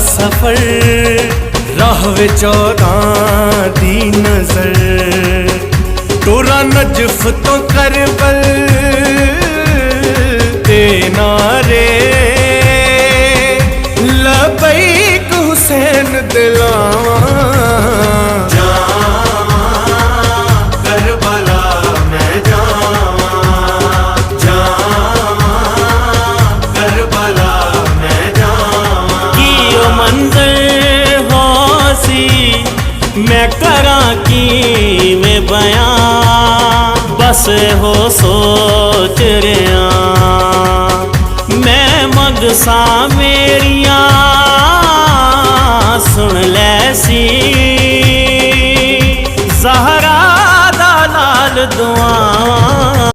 सफर राह विच औरां दी नजर टोरा नजफ तो करबल दे नारे लबैक हुसैन दिलावा मैं करा की में बयां बस हो सोच रहा मैं मगसा मेरिया सुन लैसी ज़हरा दा लाल दुआ।